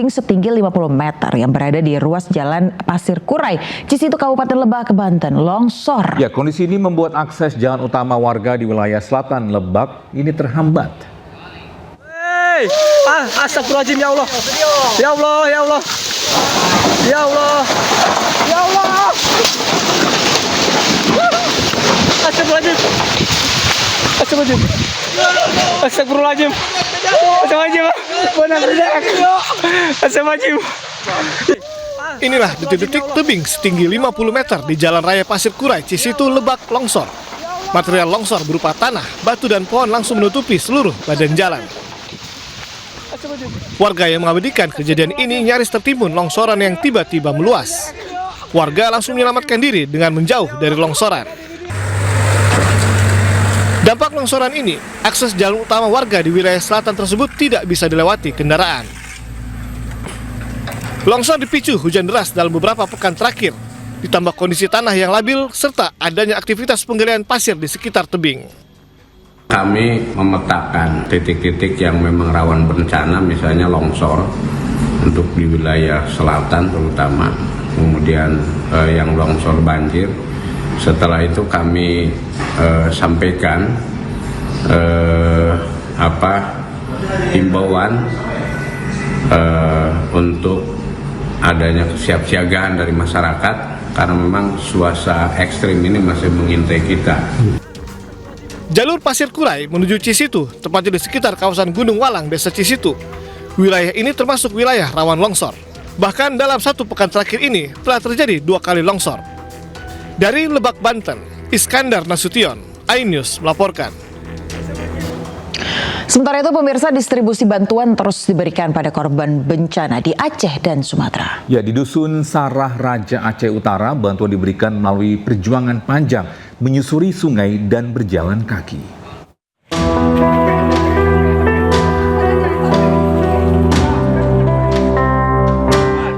tebing setinggi 50 meter yang berada di ruas Jalan Pasir Kurai, Cisitu, Kabupaten Lebak, Banten, longsor. Ya, kondisi ini membuat akses jalan utama warga di wilayah selatan Lebak ini terhambat. Astagfirullahaladzim, ya Allah. Ya Allah, ya Allah. Ya Allah. Ya Allah. Astagfirullahaladzim. Astagfirullahaladzim. Astagfirullahaladzim. Astagfirullahaladzim. Astagfirullahaladzim. Inilah detik-detik tebing setinggi 50 meter di Jalan Raya Pasir Kurai, Cisitu, Lebak, longsor. Material longsor berupa tanah, batu, dan pohon langsung menutupi seluruh badan jalan. Warga yang mengabadikan kejadian ini nyaris tertimbun longsoran yang tiba-tiba meluas. Warga langsung menyelamatkan diri dengan menjauh dari longsoran. Dampak longsoran ini, akses jalan utama warga di wilayah selatan tersebut tidak bisa dilewati kendaraan. Longsor dipicu hujan deras dalam beberapa pekan terakhir, ditambah kondisi tanah yang labil serta adanya aktivitas penggalian pasir di sekitar tebing. Kami memetakan titik-titik yang memang rawan bencana, misalnya longsor untuk di wilayah selatan terutama, kemudian yang longsor banjir. Setelah itu kami sampaikan himbauan untuk adanya kesiapsiagaan dari masyarakat karena memang suasana ekstrim ini masih mengintai kita. Jalur Pasir Kurai menuju Cisitu, tepatnya di sekitar kawasan Gunung Walang, Desa Cisitu. Wilayah ini termasuk wilayah rawan longsor. Bahkan dalam satu pekan terakhir ini telah terjadi 2 kali longsor. Dari Lebak, Banten, Iskandar Nasution, iNews melaporkan. Sementara itu, pemirsa, distribusi bantuan terus diberikan pada korban bencana di Aceh dan Sumatera. Ya, di Dusun Sarah Raja Aceh Utara, bantuan diberikan melalui perjuangan panjang, menyusuri sungai dan berjalan kaki.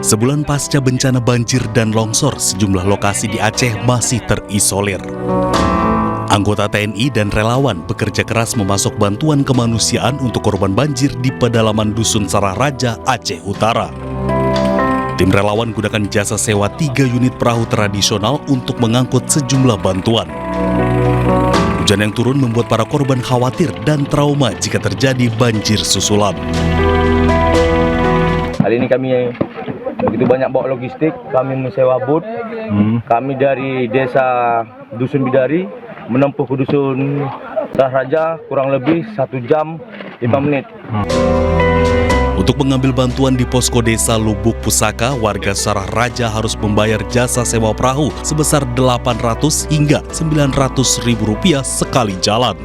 Sebulan pasca bencana banjir dan longsor, sejumlah lokasi di Aceh masih terisolir. Anggota TNI dan relawan bekerja keras memasok bantuan kemanusiaan untuk korban banjir di pedalaman Dusun Sarah Raja, Aceh Utara. Tim relawan gunakan jasa sewa 3 unit perahu tradisional untuk mengangkut sejumlah bantuan. Hujan yang turun membuat para korban khawatir dan trauma jika terjadi banjir susulan. Hari ini kami begitu banyak bawa logistik, kami menyewa bot. Kami dari desa Dusun Bidari menempuh ke Dusun Sarah Raja kurang lebih 1 jam 5 menit. Untuk mengambil bantuan di posko desa Lubuk Pusaka, warga Sarah Raja harus membayar jasa sewa perahu sebesar 800 hingga 900 ribu rupiah sekali jalan.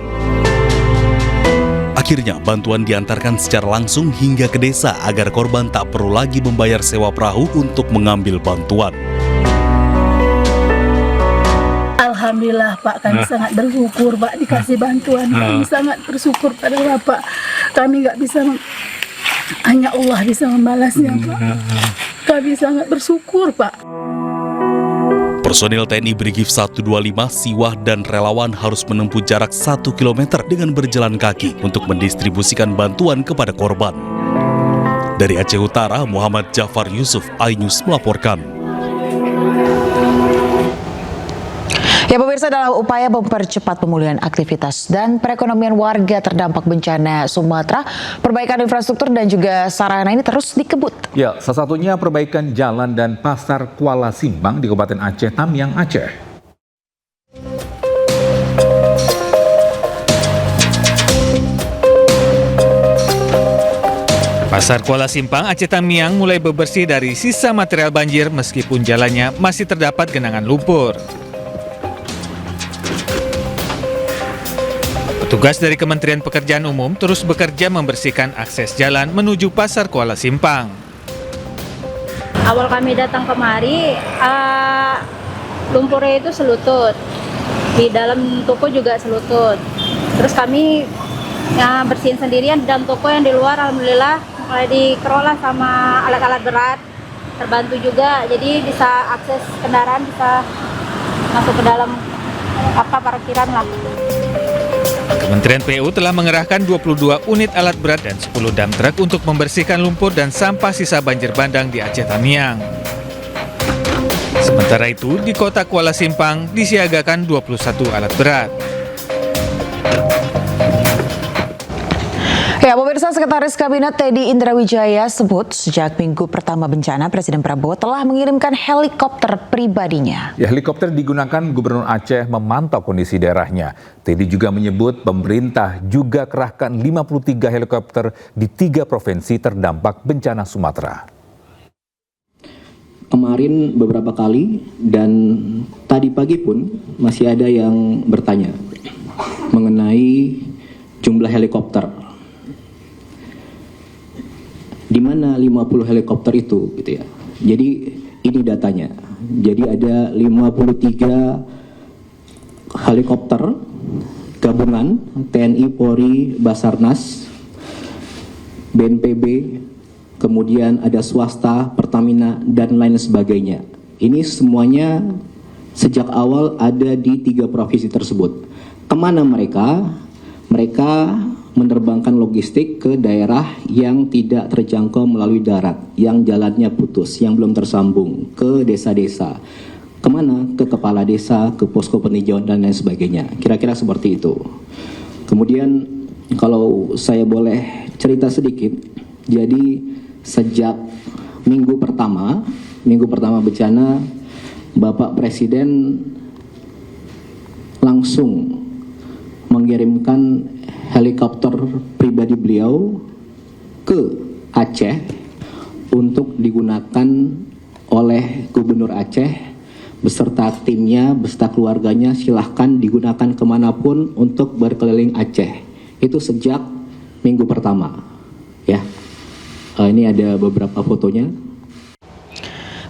Akhirnya bantuan diantarkan secara langsung hingga ke desa agar korban tak perlu lagi membayar sewa perahu untuk mengambil bantuan. Alhamdulillah Pak, kami sangat bersyukur Pak dikasih bantuan. Kami sangat bersyukur pada Bapak. Kami nggak bisa, hanya Allah bisa membalasnya Pak. Kami sangat bersyukur Pak. Personil TNI Brigif 125, Siwah dan relawan harus menempuh jarak 1 km dengan berjalan kaki untuk mendistribusikan bantuan kepada korban. Dari Aceh Utara, Muhammad Jafar Yusuf, iNews melaporkan. Ya, pemirsa, dalam upaya mempercepat pemulihan aktivitas dan perekonomian warga terdampak bencana Sumatera, perbaikan infrastruktur dan juga sarana ini terus dikebut. Ya, salah satunya perbaikan jalan dan pasar Kuala Simpang di Kabupaten Aceh Tamiang, Aceh. Pasar Kuala Simpang, Aceh Tamiang mulai bebersih dari sisa material banjir meskipun jalannya masih terdapat genangan lumpur. Petugas dari Kementerian Pekerjaan Umum terus bekerja membersihkan akses jalan menuju Pasar Kuala Simpang. Awal kami datang kemari, lumpurnya itu selutut. Di dalam toko juga selutut. Terus kami bersihin sendirian di dalam toko, yang di luar alhamdulillah mulai dikelola sama alat-alat berat. Terbantu juga, jadi bisa akses kendaraan bisa masuk ke dalam parkiran lah. Kementerian PU telah mengerahkan 22 unit alat berat dan 10 dump truck untuk membersihkan lumpur dan sampah sisa banjir bandang di Aceh Tamiang. Sementara itu, di kota Kuala Simpang disiagakan 21 alat berat. Ya, pemirsa, Sekretaris Kabinet Teddy Indrawijaya sebut sejak minggu pertama bencana, Presiden Prabowo telah mengirimkan helikopter pribadinya. Ya, helikopter digunakan Gubernur Aceh memantau kondisi daerahnya. Teddy juga menyebut pemerintah juga kerahkan 53 helikopter di 3 provinsi terdampak bencana Sumatera. Kemarin beberapa kali dan tadi pagi pun masih ada yang bertanya mengenai jumlah helikopter. Di mana 50 helikopter itu gitu ya. Jadi ini datanya. Jadi ada 53 helikopter gabungan TNI, Polri, Basarnas, BNPB, kemudian ada swasta, Pertamina dan lain sebagainya. Ini semuanya sejak awal ada di 3 provinsi tersebut. Kemana mereka? Mereka menerbangkan logistik ke daerah yang tidak terjangkau melalui darat, yang jalannya putus, yang belum tersambung, ke desa-desa. Kemana? Ke kepala desa, ke posko peninjauan dan lain sebagainya. Kira-kira seperti itu. Kemudian kalau saya boleh cerita sedikit, jadi sejak minggu pertama bencana, Bapak Presiden langsung mengirimkan helikopter pribadi beliau ke Aceh untuk digunakan oleh Gubernur Aceh beserta timnya, beserta keluarganya. Silahkan digunakan kemanapun untuk berkeliling Aceh. Itu sejak minggu pertama, ya. Ini ada beberapa fotonya.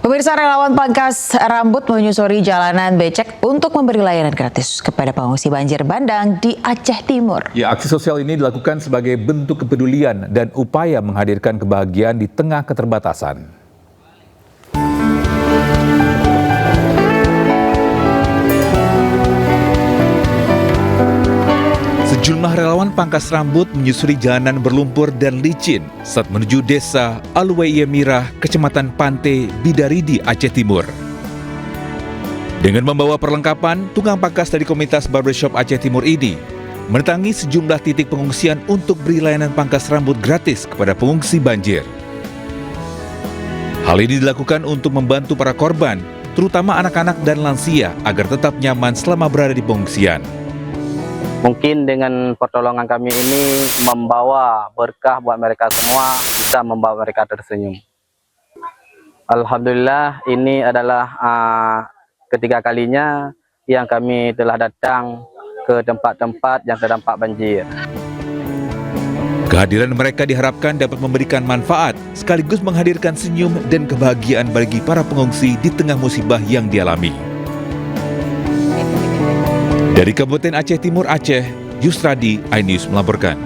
Pemirsa, relawan pangkas rambut menyusuri jalanan becek untuk memberi layanan gratis kepada pengungsi banjir bandang di Aceh Timur. Ya, aksi sosial ini dilakukan sebagai bentuk kepedulian dan upaya menghadirkan kebahagiaan di tengah keterbatasan. Sejumlah relawan pangkas rambut menyusuri jalanan berlumpur dan licin saat menuju desa Alwaiya Mirah, Kecamatan Pante, Bidaridi, Aceh Timur. Dengan membawa perlengkapan, tukang pangkas dari komunitas barbershop Aceh Timur ini mendatangi sejumlah titik pengungsian untuk beri layanan pangkas rambut gratis kepada pengungsi banjir. Hal ini dilakukan untuk membantu para korban, terutama anak-anak dan lansia, agar tetap nyaman selama berada di pengungsian. Mungkin dengan pertolongan kami ini membawa berkah buat mereka semua, bisa membawa mereka tersenyum. Alhamdulillah, ini adalah ketiga kalinya yang kami telah datang ke tempat-tempat yang terdampak banjir. Kehadiran mereka diharapkan dapat memberikan manfaat, sekaligus menghadirkan senyum dan kebahagiaan bagi para pengungsi di tengah musibah yang dialami. Dari Kabupaten Aceh Timur, Aceh, Yusradi, iNews melaporkan.